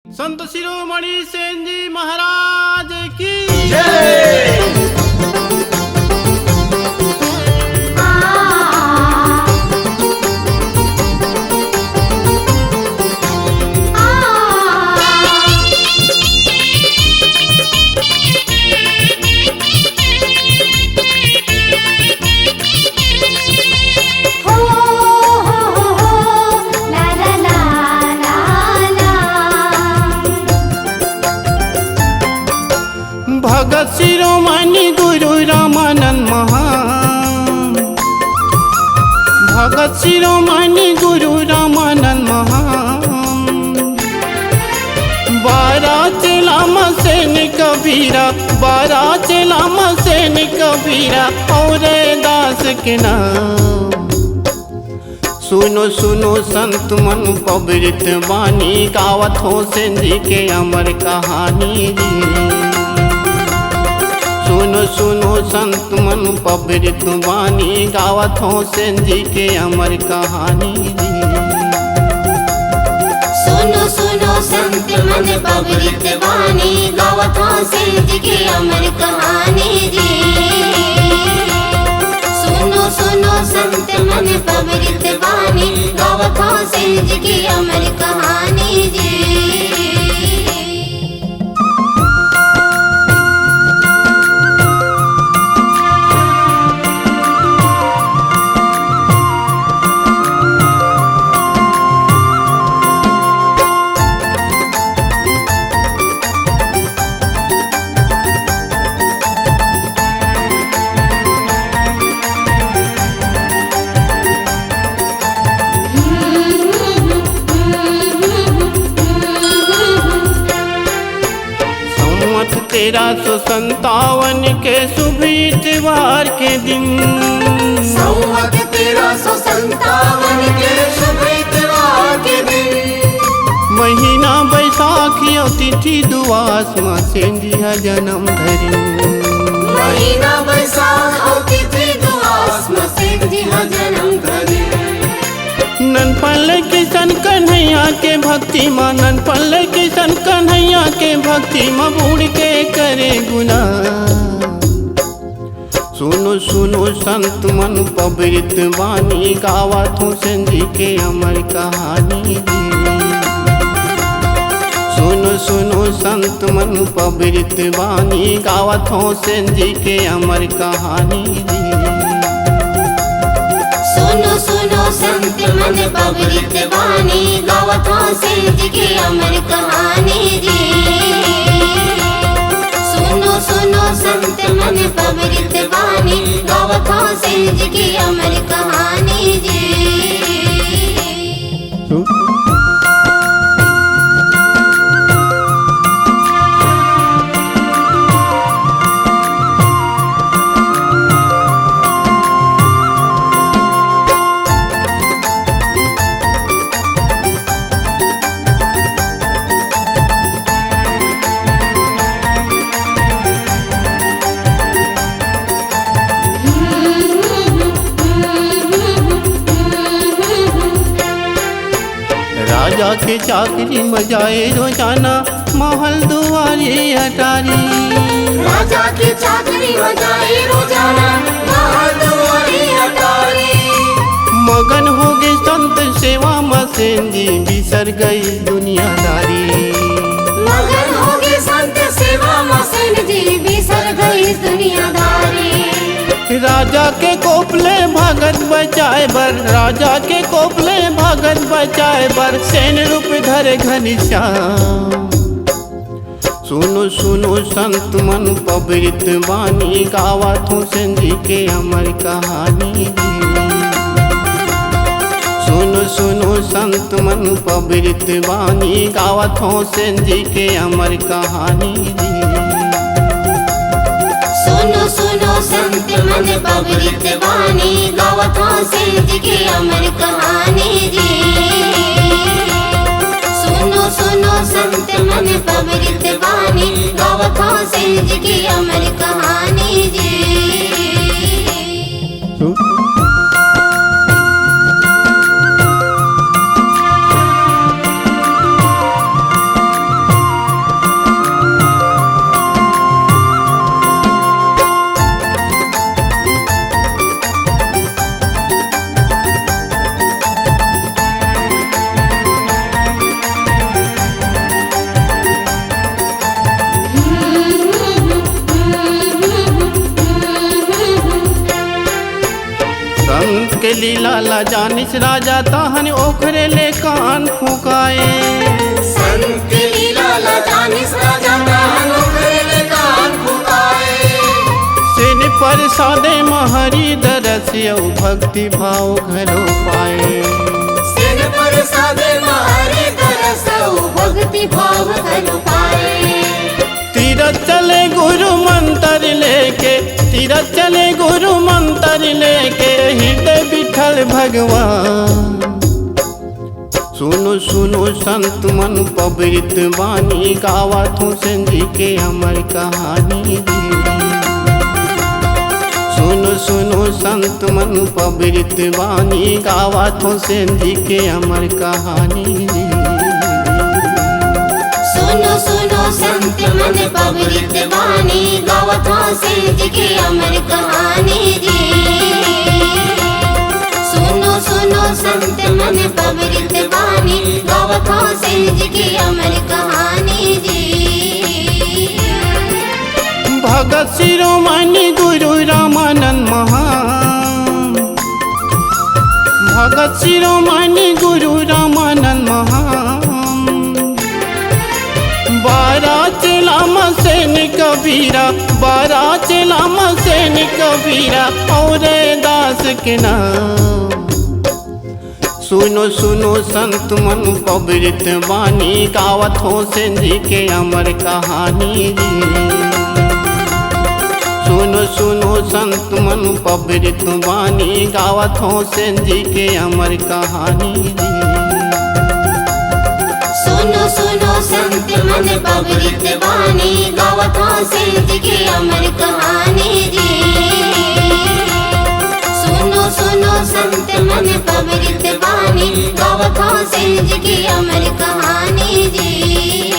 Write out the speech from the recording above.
संत शिरोमणि सेन जी महाराज की जय। भगत शिरोमणि गुरु रामानंद महान, भगत शिरोमणि गुरु रामानंद महान। 12 चेला सेन कबीरा, 12 चेला सेन कबीरा और दास के नाम। सुनो सुनो संत मन पवित्र वाणी, गावत हो सेन जी के अमर कहानी जी। सुनो सुनो संत मन पवित्र वाणी, गावत हो सेन जी के अमर कहानी जी। सुनो सुनो संत मन पवित्र वाणी, गावत हो सेन जी के अमर कहानी जी। सुनो सुनो संत मन पवित्र वाणी, गावत हो सेन जी के अमर कहानी जी। संवत 1357 के शुभ इतवार के दिन, संवत 1357 के शुभ इतवार के दिन, महीना बैसाखी और तिथि दुआस माँ सेन जी हा जन्म धरी। महीना बैसाख और तिथि दुआस में सेन जी हा जन्म धरी। ननपल किशन कन्हैया के भक्ति माँ, ननपल किशन कन्हैया के भक्ति माँ बूढ़ के करे गुना। सुनो सुनो संत मन पवित्र वाणी, गावत हो सेन जी के अमर कहानी जी। सुनो सुनो संत मन पवित्र वाणी, गावत हो सेन जी के अमर कहानी जी। सुनो सुनो संत मन पवित्र वाणी, गावत हो सेन जी के अमर कहानी जी। सुनो सुनो संत मन पवित्र वाणी, गावत हो सेन जी के अमर कहानी जी। राजा के चाकरी मजाए रोजाना, महल दुआरी अटारी। राजा की चाकरी हो जाए रोजाना, महल दुआरी अटारी। मगन हो गए संत सेवा में सेन जी, बिसर गई दुनियादारी। मगन हो गए संत सेवा में सेन जी, बिसर गई दुनियादारी। राजा के कोपले भगत बचाए बर, राजा के कोपले भगत बचाए बर, सेन रूप धरे घनश्याम। सुनो सुनो संत मन पवित्र वाणी, गावत हो सेन जी के अमर कहानी जी। सुनो सुनो संत मन पवित्र वाणी, गावत हो सेन जी के अमर कहानी जी। सुनो सुनो संत मन पवित्र वाणी, गावत हो सेन जी के अमर कहानी जी। सुनो सुनो संत मन पवित्र वाणी, गावत हो सेन जी के अमर कहानी जी। संत के लीला ला जानिस राजा ताहन ओखरे ले कान फुकाए संत लीला ला जानिस राजा ताहन ओखरे ले कान फुकाए सिन पर सादे महरी दरसियो भक्ति भाव घलो पाए सिन पर सादे महरी दरसियो भक्ति भाव घलो पाए तीरथ चले गुरु मंत्र लेके तीरथ चले गुरु मंत्र लेके हृदय विठल भगवान सुनो सुनो संत मन पवित वाणी गावत हूँ सिंधी के अमर कहानी सुनो सुनो संत मन पवित वाणी गावत हूँ सिंधी के अमर कहानी सुनो सुनो संत मन पवित्र वाणी गावत हूँ सिंधी के अमर कहानी जी सुनो सुनो संत मन पवित्र वाणी गावत हूँ सिंधी के अमर कहानी जी भगत शिरोमणि गुरु रामानंद महान भगत शिरोमणि गुरु रामानंद महान बारह चेला मसेन कबीरा बारह चेला मसेन कबीरा और दास के नाम सुनो सुनो संत मन पवित्र वाणी गावत हो सिंधी के अमर कहानी सुनो सुनो संत मन पवित्र वाणी गावत हो सिंधी के अमर कहानी सुनो सुनो संत मन पवित्र वाणी गावत हूँ सिंधी के अमर कहानी जी सुनो सुनो संत मन पवित्र वाणी गावत हूँ सिंधी के अमर कहानी जी।